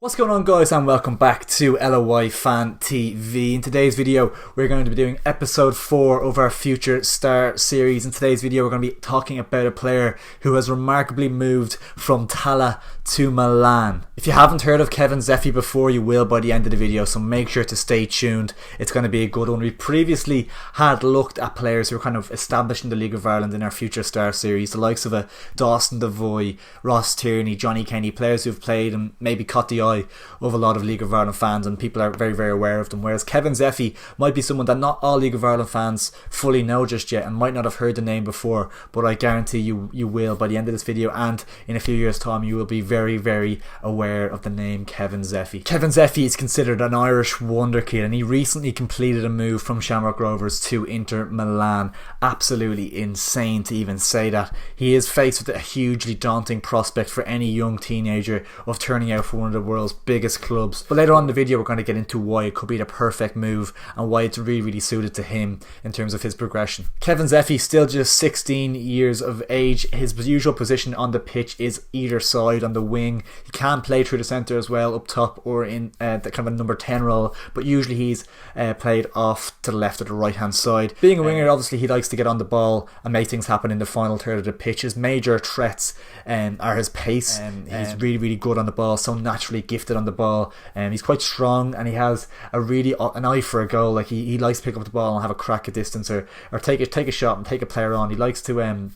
What's going on, guys, and welcome back to LOI Fan TV. In today's video we're going to be doing episode 4 of our Future Star series. In today's video we're going to be talking about a player who has remarkably moved from Tallaght to Milan. If you haven't heard of Kevin Zefi before, you will by the end of the video, so make sure to stay tuned. It's going to be a good one. We previously had looked at players who were kind of established in the League of Ireland in our Future Star series, the likes of a Dawson Devoy, Ross Tierney, Johnny Kenny, players who've played and maybe caught the eye of a lot of League of Ireland fans, and people are very, very aware of them. Whereas Kevin Zefi might be someone that not all League of Ireland fans fully know just yet and might not have heard the name before, but I guarantee you will by the end of this video, and in a few years time you will be very, very aware of the name Kevin Zefi. Kevin Zefi is considered an Irish wonderkid, and he recently completed a move from Shamrock Rovers to Inter Milan. Absolutely insane to even say that. He is faced with a hugely daunting prospect for any young teenager of turning out for one of the world's biggest clubs. But later on in the video we're going to get into why it could be the perfect move and why it's really, really suited to him in terms of his progression. Kevin Zefi, still just 16 years of age. His usual position on the pitch is either side on the wing. He can play through the centre as well, up top or in the kind of a number 10 role, but usually he's played off to the left or the right hand side. Being a winger, obviously he likes to get on the ball and make things happen in the final third of the pitch. His major threats are his pace. He's really, really good on the ball, so naturally gifted on the ball. He's quite strong, and he has a really an eye for a goal. Like he likes to pick up the ball and have a crack at distance, or take a shot and take a player on. He likes to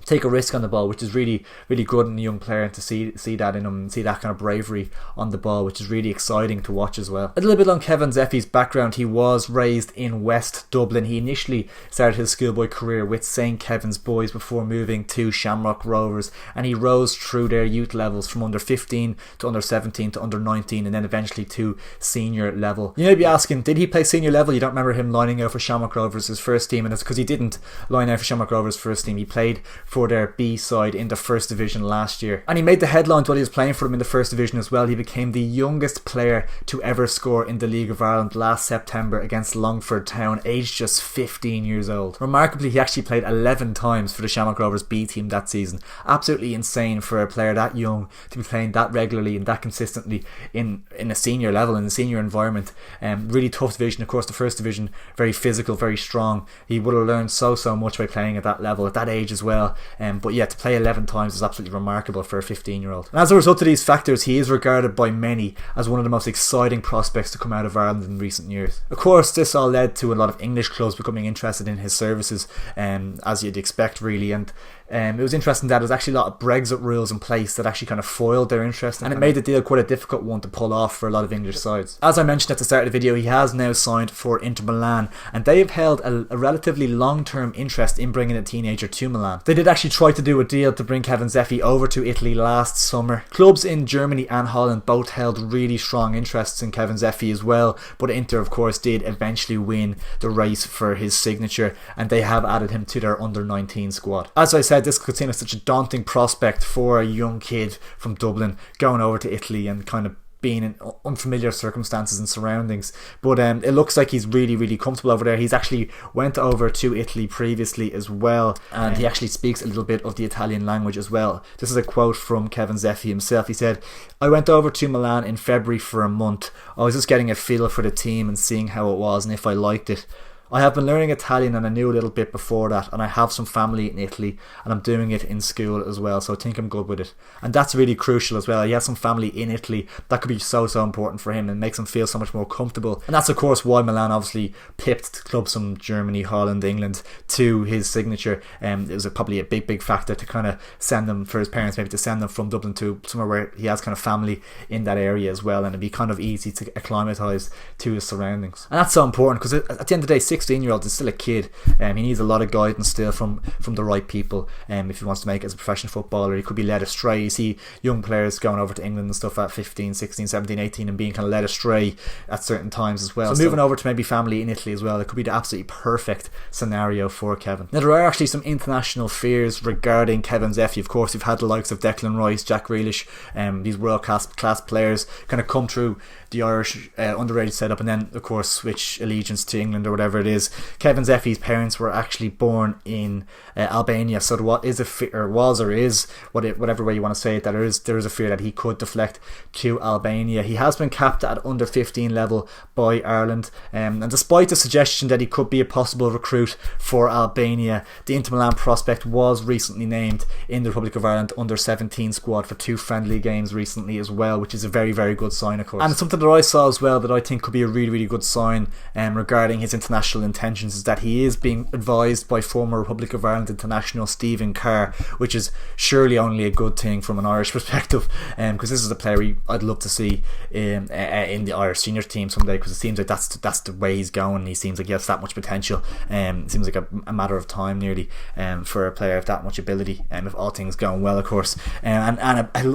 take a risk on the ball, which is really, really good in a young player, and to see that in him and see that kind of bravery on the ball, which is really exciting to watch as well. A little bit on Kevin Zefi's background. He was raised in West Dublin. He initially started his schoolboy career with St. Kevin's Boys before moving to Shamrock Rovers, and he rose through their youth levels from under 15 to under 17 to under 19 and then eventually to senior level. You may be asking, did he play senior level? You don't remember him lining out for Shamrock Rovers his first team, and it's because he didn't line out for Shamrock Rovers first team. He played for their B side in the first division last year, and he made the headlines while he was playing for them in the first division as well. He became the youngest player to ever score in the League of Ireland last September against Longford Town, aged just 15 years old. Remarkably, he actually played 11 times for the Shamrock Rovers B team that season. Absolutely insane for a player that young to be playing that regularly and that consistently in a senior level, in a senior environment. Really tough division. Of course, the first division, very physical, very strong. He would have learned so much by playing at that level at that age as well. But yeah, to play 11 times is absolutely remarkable for a 15-year-old. And as a result of these factors, he is regarded by many as one of the most exciting prospects to come out of Ireland in recent years. Of course, this all led to a lot of English clubs becoming interested in his services, as you'd expect really, and it was interesting that there was actually a lot of Brexit rules in place that actually kind of foiled their interest, and it made the deal quite a difficult one to pull off for a lot of English sides. As I mentioned at the start of the video, he has now signed for Inter Milan, and they have held a relatively long-term interest in bringing a teenager to Milan. They did actually try to do a deal to bring Kevin Zefi over to Italy last summer. Clubs in Germany and Holland both held really strong interests in Kevin Zefi as well, but Inter of course did eventually win the race for his signature, and they have added him to their under-19 squad. As I said, this could seem like such a daunting prospect for a young kid from Dublin going over to Italy and kind of being in unfamiliar circumstances and surroundings, but it looks like he's really, really comfortable over there. He's actually went over to Italy previously as well, and he actually speaks a little bit of the Italian language as well. This is a quote from Kevin Zefi himself. He said, "I went over to Milan in February for a month. I was just getting a feel for the team and seeing how it was and if I liked it. I have been learning Italian and I knew a little bit before that, and I have some family in Italy and I'm doing it in school as well, so I think I'm good with it." And that's really crucial as well. He has some family in Italy. That could be so important for him and makes him feel so much more comfortable. And that's of course why Milan obviously pipped clubs from Germany, Holland, England to his signature. It was probably a big factor to kind of send them, for his parents maybe, to send them from Dublin to somewhere where he has kind of family in that area as well, and it'd be kind of easy to acclimatise to his surroundings. And that's so important because at the end of the day, 16-year-old is still a kid. He needs a lot of guidance still from the right people if he wants to make it as a professional footballer. He could be led astray. You see young players going over to England and stuff at 15, 16, 17, 18 and being kind of led astray at certain times as well. So moving over to maybe family in Italy as well, it could be the absolutely perfect scenario for Kevin. Now there are actually some international fears regarding Kevin Zefi. Of course, you've had the likes of Declan Rice, Jack Grealish, these world class players kind of come through the Irish underrated setup and then of course switch allegiance to England or whatever it is. Kevin Zefi's parents were actually born in Albania, so what is a fear, or was or is, whatever way you want to say it, that there is a fear that he could deflect to Albania. He has been capped at under 15 level by Ireland, and despite the suggestion that he could be a possible recruit for Albania, the Inter Milan prospect was recently named in the Republic of Ireland under 17 squad for 2 friendly games recently as well, which is a very, very good sign, of course. And something that I saw as well that I think could be a really, really good sign regarding his international intentions is that he is being advised by former Republic of Ireland international Stephen Carr, which is surely only a good thing from an Irish perspective, because this is a player I'd love to see in the Irish senior team someday, because it seems like that's the way he's going. He seems like he has that much potential. It seems like a matter of time nearly for a player of that much ability, if all things going well, of course. And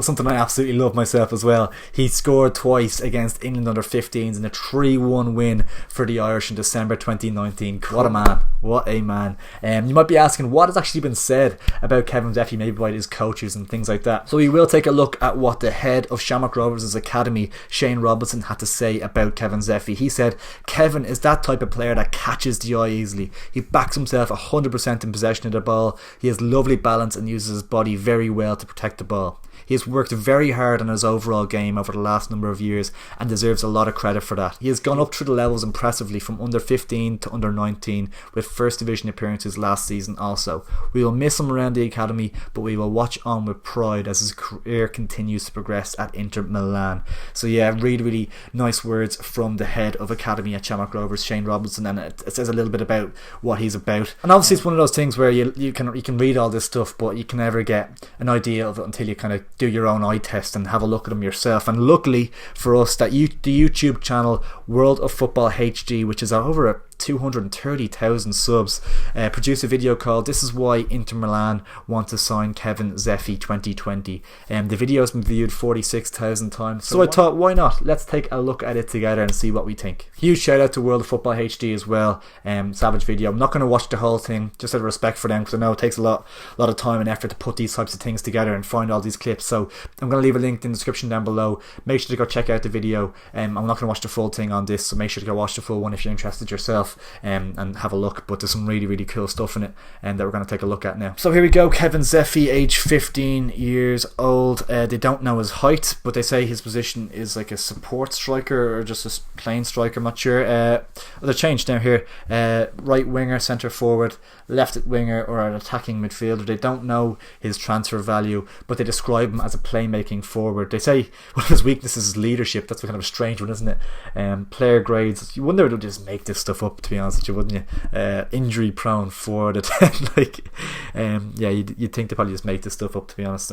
something I absolutely love myself as well, he scored twice against England under 15s in a 3-1 win for the Irish in December 2019. What a man, what a man. You might be asking what has actually been said about Kevin Zefi, maybe by his coaches and things like that. So we will take a look at what the head of Shamrock Rovers' academy, Shane Robinson, had to say about Kevin Zefi. He said, Kevin is that type of player that catches the eye easily. He backs himself 100% in possession of the ball. He has lovely balance and uses his body very well to protect the ball. He has worked very hard on his overall game over the last number of years and deserves a lot of credit for that. He has gone up through the levels impressively from under 15 to under 19 with first division appearances last season also. We will miss him around the academy, but we will watch on with pride as his career continues to progress at Inter Milan. So yeah, really, really nice words from the head of academy at Shamrock Rovers, Shane Robinson, and it says a little bit about what he's about. And obviously it's one of those things where you can read all this stuff, but you can never get an idea of it until you kind of do your own eye test and have a look at them yourself. And luckily for us, that the YouTube channel WorldOfFootballHD, which is over 230,000 subs, produced a video called "This is Why Inter Milan Want to Sign Kevin Zefi 2020." The video has been viewed 46,000 times, so I thought, why not? Let's take a look at it together and see what we think. Huge shout out to World of Football HD as well. Savage video. I'm not going to watch the whole thing, just out of respect for them, because I know it takes a lot of time and effort to put these types of things together and find all these clips. So I'm going to leave a link in the description down below. Make sure to go check out the video. I'm not going to watch the full thing on this, so make sure to go watch the full one if you're interested yourself. And have a look, but there's some really, really cool stuff in it and that we're going to take a look at now. So here we go. Kevin Zefi, age 15 years old. They don't know his height, but they say his position is like a support striker or just a plain striker, I'm not sure. They're changed down here. Right winger, centre forward, left winger, or an attacking midfielder. They don't know his transfer value, but they describe him as a playmaking forward. They say one of his weaknesses is leadership. That's kind of a strange one, isn't it? Player grades, you wonder if they'll just make this stuff up, to be honest with you, wouldn't you? Injury prone 4 out of 10. Like, yeah, you'd think they probably just make this stuff up, to be honest.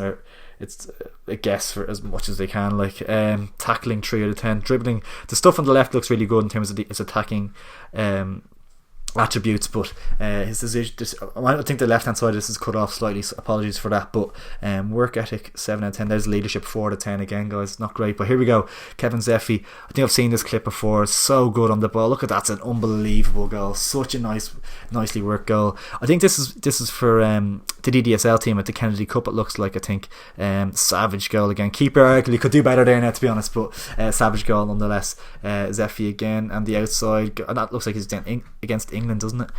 It's a guess for as much as they can. Like, tackling 3 out of 10, dribbling, the stuff on the left looks really good in terms of his attacking attributes, but his decision, I think the left hand side of this is cut off slightly, so apologies for that. But work ethic 7 out of 10. There's leadership 4 out of 10 again, guys. Not great, but here we go. Kevin Zefi, I think I've seen this clip before. So good on the ball. Look at that, it's an unbelievable goal. Such a nicely worked goal. I think this is for the DDSL team at the Kennedy Cup, it looks like. I think savage goal again. Keeper arguably could do better there now, to be honest, but savage goal nonetheless. Zefi again, and the outside, and that looks like he's against England, doesn't it?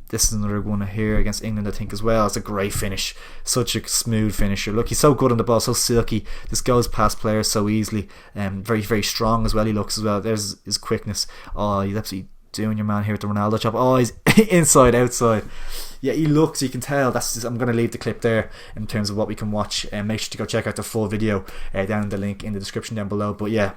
This is another one here against England, I think, as well. It's a great finish, such a smooth finisher. Look, he's so good on the ball, so silky. This goes past players so easily. Very, very strong as well. He looks as well. There's his quickness. Oh, he's absolutely doing your man here with the Ronaldo chop. Oh, he's inside, outside. Yeah, he looks, you can tell. I'm going to leave the clip there in terms of what we can watch, and make sure to go check out the full video down in the link in the description down below. But yeah,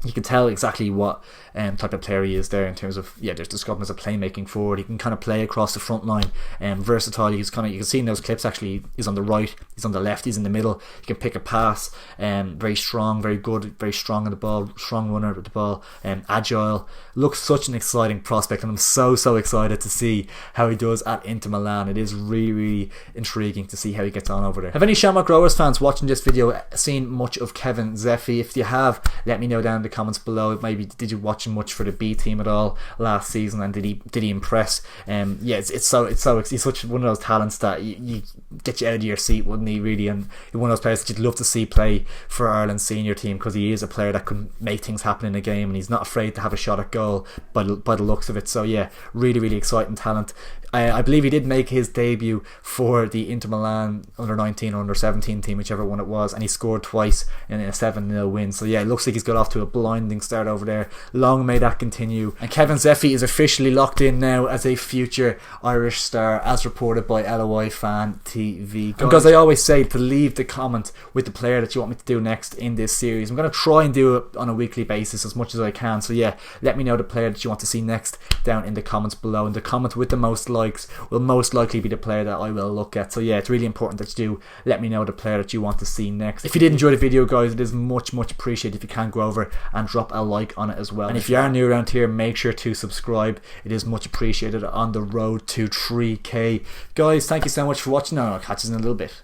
you can tell exactly what type of player he is there in terms of, yeah, there's described him as a playmaking forward. He can kind of play across the front line, versatile. He's kind of, you can see in those clips actually, he's on the right, he's on the left, he's in the middle. He can pick a pass, very strong, very good, very strong on the ball, strong runner with the ball, agile. Looks such an exciting prospect, and I'm so excited to see how he does at Inter Milan. It is really, really intriguing to see how he gets on over there. Have any Shamrock Rovers fans watching this video seen much of Kevin Zefi? If you have, let me know down in the the comments below. Maybe did you watch him much for the B team at all last season, and did he impress? Yeah, he's such one of those talents that you get you out of your seat, wouldn't he, really? And one of those players that you'd love to see play for Ireland's senior team, because he is a player that can make things happen in a game, and he's not afraid to have a shot at goal by the looks of it. So yeah, really exciting talent. I believe he did make his debut for the Inter Milan under-19 or under-17 team, whichever one it was, and he scored twice in a 7-0 win. So yeah, it looks like he's got off to a blinding start over there. Long may that continue. And Kevin Zefi is officially locked in now as a future Irish star, as reported by LOI Fan TV. Because I always say to leave the comment with the player that you want me to do next in this series. I'm going to try and do it on a weekly basis as much as I can. So yeah, let me know the player that you want to see next down in the comments below, and the comment with the most likes will most likely be the player that I will look at. So yeah, it's really important that you do let me know the player that you want to see next. If you did enjoy the video, guys, it is much appreciated if you can go over and drop a like on it as well. And if you are new around here, make sure to subscribe. It is much appreciated on the road to 3K. Guys, thank you so much for watching, and I'll catch you in a little bit.